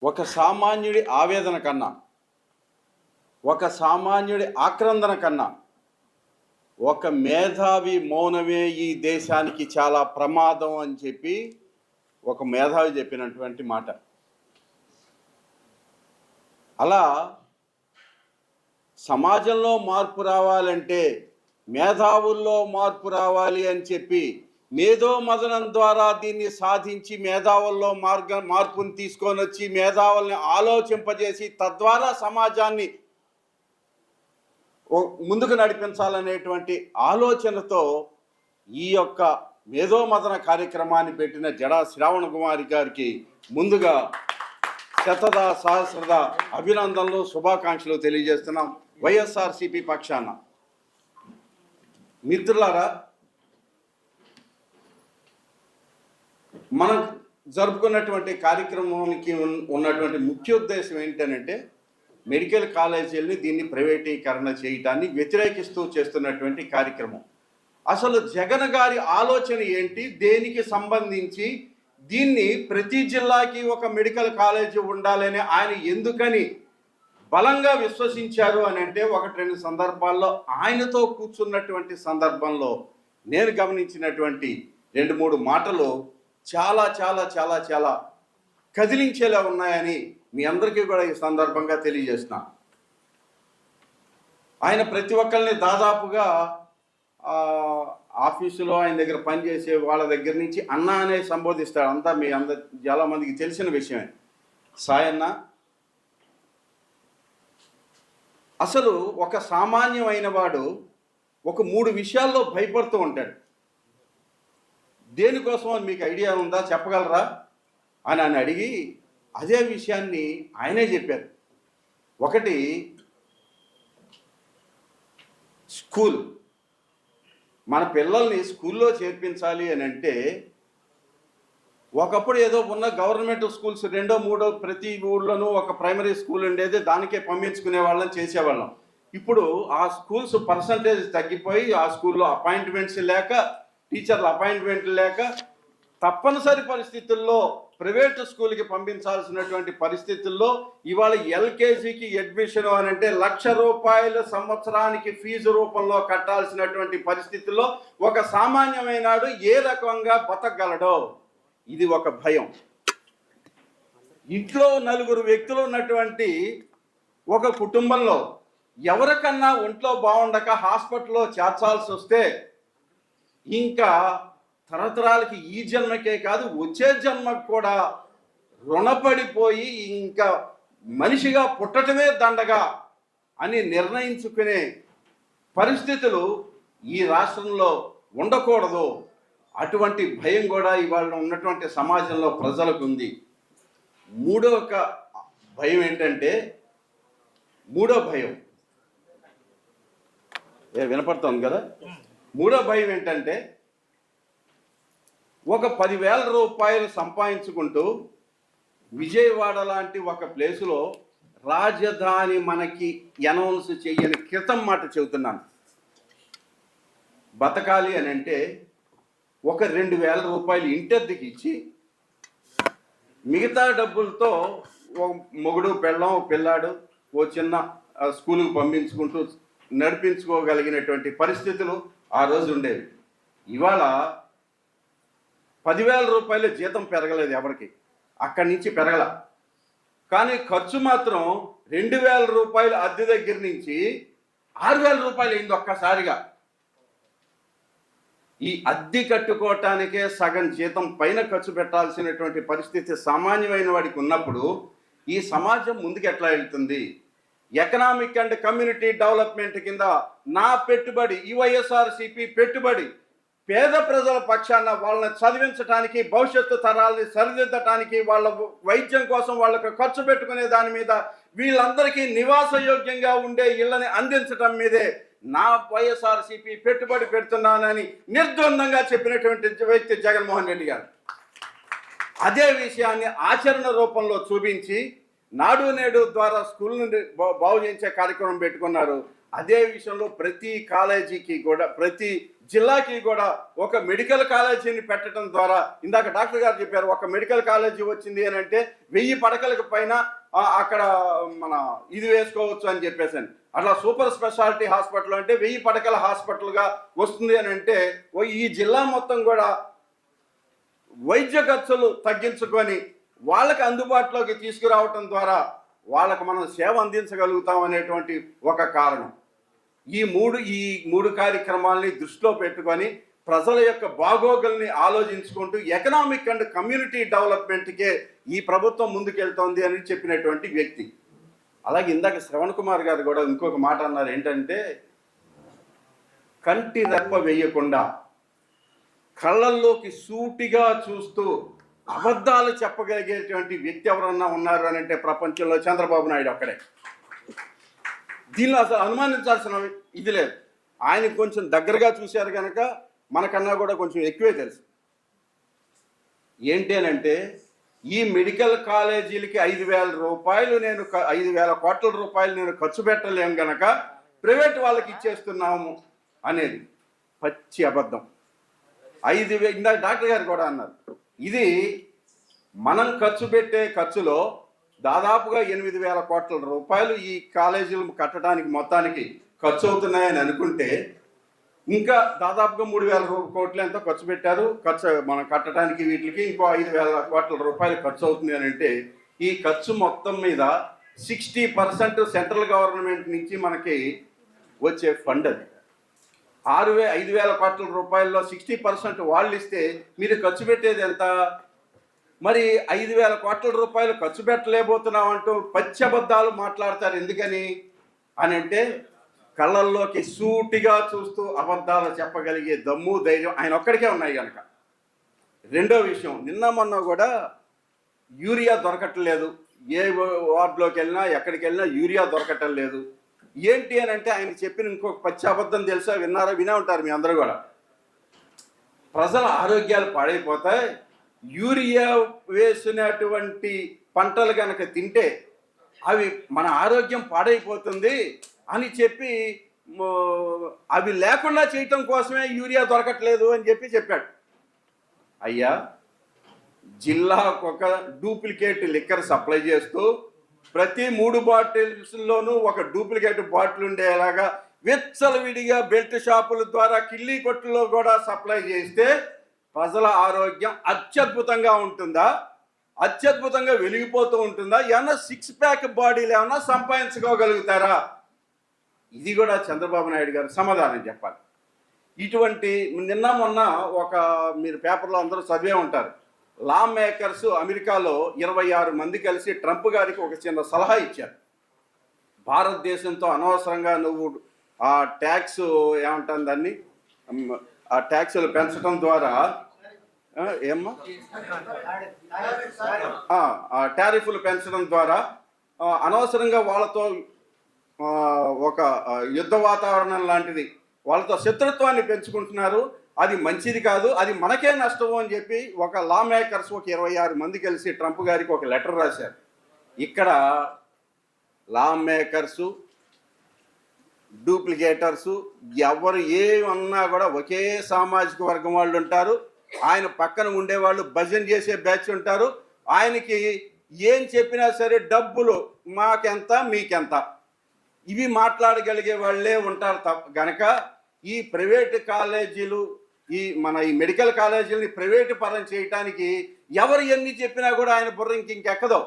ఒక సామాన్యుడి ఆవేదన కన్నా, ఒక సామాన్యుడి ఆక్రందన కన్నా ఒక మేధావి మౌనమే ఈ దేశానికి చాలా ప్రమాదం అని చెప్పి ఒక మేధావి చెప్పినటువంటి మాట. అలా సమాజంలో మార్పు రావాలంటే మేధావుల్లో మార్పు రావాలి అని చెప్పి మేధో మదనం ద్వారా దీన్ని సాధించి మేధావుల్లో మార్పుని తీసుకొని వచ్చి మేధావుల్ని ఆలోచింపజేసి తద్వారా సమాజాన్ని ముందుకు నడిపించాలనేటువంటి ఆలోచనతో ఈ యొక్క మేధోమదన కార్యక్రమాన్ని పెట్టిన జడా శ్రావణ కుమారి గారికి ముందుగా శతద సహస్రద అభినందనలు శుభాకాంక్షలు తెలియజేస్తున్నాం వైఎస్ఆర్సీపీ పక్షాన. మిత్రులారా, మనం జరుపుకున్నటువంటి కార్యక్రమానికి ఉన్నటువంటి ముఖ్య ఉద్దేశం ఏంటంటే మెడికల్ కాలేజీలని దీన్ని ప్రైవేటీకరణ చేయటాన్ని వ్యతిరేకిస్తూ చేస్తున్నటువంటి కార్యక్రమం. అసలు జగన్ గారి ఆలోచన ఏంటి, దేనికి సంబంధించి దీన్ని ప్రతి జిల్లాకి ఒక మెడికల్ కాలేజీ ఉండాలని ఆయన ఎందుకని బలంగా విశ్వసించారు అని అంటే ఒకటి రెండు సందర్భాల్లో ఆయనతో కూర్చున్నటువంటి సందర్భంలో నేను గమనించినటువంటి రెండు మూడు మాటలు చాలా చాలా చాలా చాలా కదిలించేలా ఉన్నాయని మీ అందరికీ కూడా ఈ సందర్భంగా తెలియజేస్తున్నా. ఆయన ప్రతి ఒక్కరిని దాదాపుగా ఆఫీసులో ఆయన దగ్గర పనిచేసే వాళ్ళ దగ్గర నుంచి అన్న అనే సంబోధిస్తాడు. అంతా మీ చాలా మందికి తెలిసిన విషయమే. సాయన్న అసలు ఒక సామాన్యమైన వాడు ఒక 3 విషయాల్లో భయపడుతూ ఉంటాడు. దేనికోసం అని మీకు ఐడియా ఉందా, చెప్పగలరా అని ఆయన అడిగి అదే విషయాన్ని ఆయనే చెప్పారు. ఒకటి స్కూల్. మన పిల్లల్ని స్కూల్లో చేర్పించాలి అని అంటే ఒకప్పుడు ఏదో ఉన్న గవర్నమెంట్ స్కూల్స్ 2, 3 ప్రతి ఊళ్ళోనూ ఒక ప్రైమరీ స్కూల్ ఉండేది, దానికే పంపించుకునే వాళ్ళని చేసేవాళ్ళం. ఇప్పుడు ఆ స్కూల్స్ పర్సంటేజ్ తగ్గిపోయి ఆ స్కూల్లో అపాయింట్మెంట్స్ లేక, టీచర్ల అపాయింట్మెంట్లు లేక తప్పనిసరి పరిస్థితుల్లో ప్రైవేటు స్కూల్కి పంపించాల్సినటువంటి పరిస్థితుల్లో ఇవాళ ఎల్కేజీకి అడ్మిషన్ అని అంటే ₹1,00,000 సంవత్సరానికి ఫీజు రూపంలో కట్టాల్సినటువంటి పరిస్థితుల్లో ఒక సామాన్యమైనాడు ఏ రకంగా బతకగలడో ఇది ఒక భయం. ఇంట్లో 4 వ్యక్తులు ఉన్నటువంటి ఒక కుటుంబంలో ఎవరికన్నా ఒంట్లో బాగుండక హాస్పిటల్లో చేర్చాల్సి వస్తే ఇంకా తరతరాలకి ఈ జన్మకే కాదు వచ్చే జన్మకు కూడా రుణపడిపోయి ఇంకా మనిషిగా పుట్టటమే దండగా అని నిర్ణయించుకునే పరిస్థితులు ఈ రాష్ట్రంలో ఉండకూడదు. అటువంటి భయం కూడా ఇవాళ ఉన్నటువంటి సమాజంలో ప్రజలకు ఉంది. మూడో భయం ఏంటంటే, మూడో భయం వినపడుతుంది కదా, మూడో భయం ఏంటంటే ఒక ₹10,000 సంపాదించుకుంటూ విజయవాడ లాంటి ఒక ప్లేసులో రాజధాని మనకి అనౌన్స్ చేయని క్రితం మాట చెబుతున్నాను. బతకాలి అని అంటే ఒక ₹2,000 ఇంటద్దెకి ఇచ్చి మిగతా డబ్బులతో మొగుడు పెళ్ళం పిల్లాడు ఓ చిన్న స్కూలుకు పంపించుకుంటూ నడిపించుకోగలిగినటువంటి పరిస్థితులు ఆ రోజు ఉండేవి. ఇవాళ ₹10,000 జీతం పెరగలేదు ఎవరికి, అక్కడి నుంచి పెరగల. కానీ ఖర్చు మాత్రం ₹2,000 అద్దె దగ్గర నుంచి ₹6,000 అయింది ఒక్కసారిగా. ఈ అద్దె కట్టుకోవటానికే సగం జీతం పైన ఖర్చు పెట్టాల్సినటువంటి పరిస్థితి సామాన్యమైన వాడికి ఉన్నప్పుడు ఈ సమాజం ముందుకు ఎట్లా వెళ్తుంది? ఎకనామిక్ అండ్ కమ్యూనిటీ డెవలప్మెంట్ కింద నా పెట్టుబడి, ఈ వైఎస్ఆర్సీపీ పెట్టుబడి పేద ప్రజల పక్షాన వాళ్ళని చదివించడానికి, భవిష్యత్తు తరాలని సరిదిద్దటానికి, వాళ్ళ వైద్యం కోసం వాళ్ళకు ఖర్చు పెట్టుకునే దాని మీద, వీళ్ళందరికీ నివాసయోగ్యంగా ఉండే ఇళ్ళని అందించడం మీదే నా వైఎస్ఆర్సీపీ పెట్టుబడి పెడుతున్నానని నిర్ద్వందంగా చెప్పినటువంటి వ్యక్తి జగన్మోహన్ రెడ్డి గారు. అదే విషయాన్ని ఆచరణ రూపంలో చూపించి నాడు నేడు ద్వారా స్కూల్ నుండి బాగు చేయించే కార్యక్రమం పెట్టుకున్నారు. అదే విషయంలో ప్రతి కాలేజీకి కూడా, ప్రతి జిల్లాకి కూడా ఒక మెడికల్ కాలేజీని పెట్టడం ద్వారా, ఇందాక డాక్టర్ గారు చెప్పారు ఒక మెడికల్ కాలేజీ వచ్చింది అని అంటే 1000 పడకలకు పైన అక్కడ మన ఇది వేసుకోవచ్చు అని చెప్పేసి, అట్లా సూపర్ స్పెషాలిటీ హాస్పిటల్ అంటే 1000 పడకల హాస్పిటల్గా వస్తుంది అని అంటే ఈ జిల్లా మొత్తం కూడా వైద్య ఖర్చులు తగ్గించుకొని వాళ్ళకి అందుబాటులోకి తీసుకురావటం ద్వారా వాళ్ళకు మనం సేవ అందించగలుగుతాం అనేటువంటి ఒక కారణం. ఈ మూడు కార్యక్రమాలని దృష్టిలో పెట్టుకొని ప్రజల యొక్క బాగోగుల్ని ఆలోచించుకుంటూ ఎకనామిక్ అండ్ కమ్యూనిటీ డెవలప్మెంట్కే ఈ ప్రభుత్వం ముందుకెళ్తోంది అని చెప్పినటువంటి వ్యక్తి. అలాగే ఇందాక శ్రవణ్ కుమార్ గారు కూడా ఇంకొక మాట అన్నారు, ఏంటంటే కంటి రెప్ప వేయకుండా కళ్ళల్లోకి సూటిగా చూస్తూ అబద్ధాలు చెప్పగలిగేటువంటి వ్యక్తి ఎవరన్నా ఉన్నారు అని అంటే ప్రపంచంలో చంద్రబాబు నాయుడు ఒక్కడే. దీనిలో అసలు అనుమానించాల్సిన ఇది లేదు. ఆయన కొంచెం దగ్గరగా చూశారు కనుక మనకన్నా కూడా కొంచెం ఎక్కువే తెలుసు. ఏంటి అని అంటే ఈ మెడికల్ కాలేజీలకి 5,000 రూపాయలు 5,000 కోట్ల రూపాయలు నేను ఖర్చు పెట్టలేము గనక ప్రైవేట్ వాళ్ళకి ఇచ్చేస్తున్నాము అనేది పచ్చి అబద్ధం. 5,000 ఇందాక డాక్టర్ గారు కూడా అన్నారు, ఇది మనం ఖర్చు పెట్టే ఖర్చులో దాదాపుగా 8,000 కోట్ల రూపాయలు ఈ కాలేజీలు కట్టడానికి మొత్తానికి ఖర్చు అవుతున్నాయని అనుకుంటే ఇంకా దాదాపుగా 3,000 కోట్లు ఎంతో ఖర్చు పెట్టారు. మనం కట్టడానికి వీటికి ఇంకో 5,000 కోట్ల రూపాయలు ఖర్చు అవుతుంది అని అంటే ఈ ఖర్చు మొత్తం మీద 60% సెంట్రల్ గవర్నమెంట్ నుంచి మనకి వచ్చే ఫండ్ అది. 5,000 కోట్ల రూపాయల్లో 60% వాళ్ళు ఇస్తే మీరు ఖర్చు పెట్టేది ఎంత? మరి 5,000 కోట్ల రూపాయలు ఖర్చు పెట్టలేకపోతున్నామంటూ పచ్చి అబద్ధాలు మాట్లాడతారు. ఎందుకని అని అంటే కళ్ళల్లోకి సూటిగా చూస్తూ అబద్ధాలు చెప్పగలిగే దమ్ము ధైర్యం ఆయన ఒక్కడికే ఉన్నాయి కనుక. రెండో విషయం, నిన్న మొన్న కూడా యూరియా దొరకట్లేదు, ఏ వార్డులోకి వెళ్ళినా ఎక్కడికి వెళ్ళినా యూరియా దొరకటం లేదు. ఏంటి అని అంటే ఆయన చెప్పిన ఇంకొక పచ్చి అబద్ధం తెలుసా? వినే ఉంటారు మీ అందరూ కూడా. ప్రజల ఆరోగ్యాలు పాడైపోతాయి, యూరియా వేసినటువంటి పంటలు కనుక తింటే అవి మన ఆరోగ్యం పాడైపోతుంది అని చెప్పి అవి లేకుండా చేయటం కోసమే యూరియా దొరకట్లేదు అని చెప్పాడు. అయ్యా, జిల్లాకు ఒక డూప్లికేట్ లిక్కర్ సప్లై చేస్తూ ప్రతి 3 బాటిల్స్లోనూ ఒక డూప్లికేట్ బాటిల్ ఉండేలాగా విచ్చలవిడిగా బెల్ట్ షాపుల ద్వారా కిల్లీ కొట్టులో కూడా సప్లై చేస్తే ప్రజల ఆరోగ్యం అత్యద్భుతంగా ఉంటుందా? అత్యద్భుతంగా వెలిగిపోతూ ఉంటుందా? ఏమన్నా 6 ప్యాక్ బాడీలు ఏమన్నా సంపాదించుకోగలుగుతారా? ఇది కూడా చంద్రబాబు నాయుడు గారు సమాధానం చెప్పాలి. ఇటువంటి నిన్న మొన్న మీరు పేపర్లో అందరూ చదివే ఉంటారు, లా మేకర్స్ అమెరికాలో 26 మంది కలిసి ట్రంప్ గారికి ఒక చిన్న సలహా ఇచ్చారు. భారతదేశంతో అనవసరంగా నువ్వు ఆ ట్యాక్స్ ఏమంటాను దాన్ని, ఆ ట్యాక్సులు పెంచడం ద్వారా ఏమ్మా టారిఫ్లు పెంచడం ద్వారా అనవసరంగా వాళ్ళతో ఒక యుద్ధ వాతావరణం లాంటిది, వాళ్ళతో శత్రుత్వాన్ని పెంచుకుంటున్నారు, అది మంచిది కాదు, అది మనకే నష్టం అని చెప్పి ఒక లా మేకర్స్ ఒక 26 మంది కలిసి ట్రంప్ గారికి ఒక లెటర్ రాశారు. ఇక్కడ లా మేకర్సు, డూప్లికేటర్సు ఎవరు ఏమన్నా కూడా ఒకే సామాజిక వర్గం వాళ్ళు ఉంటారు. ఆయన పక్కన ఉండేవాళ్ళు భజన చేసే బ్యాచ్ ఉంటారు. ఆయనకి ఏం చెప్పినా సరే డబ్బులు మాకెంత మీకెంత ఇవి మాట్లాడగలిగే వాళ్ళే ఉంటారు గనక ఈ ప్రైవేట్ కాలేజీలు ఈ మెడికల్ కాలేజీలని ప్రైవేటు పరం చేయడానికి ఎవరు ఎన్ని చెప్పినా కూడా ఆయన బుర్ర ఇంకెక్కదో.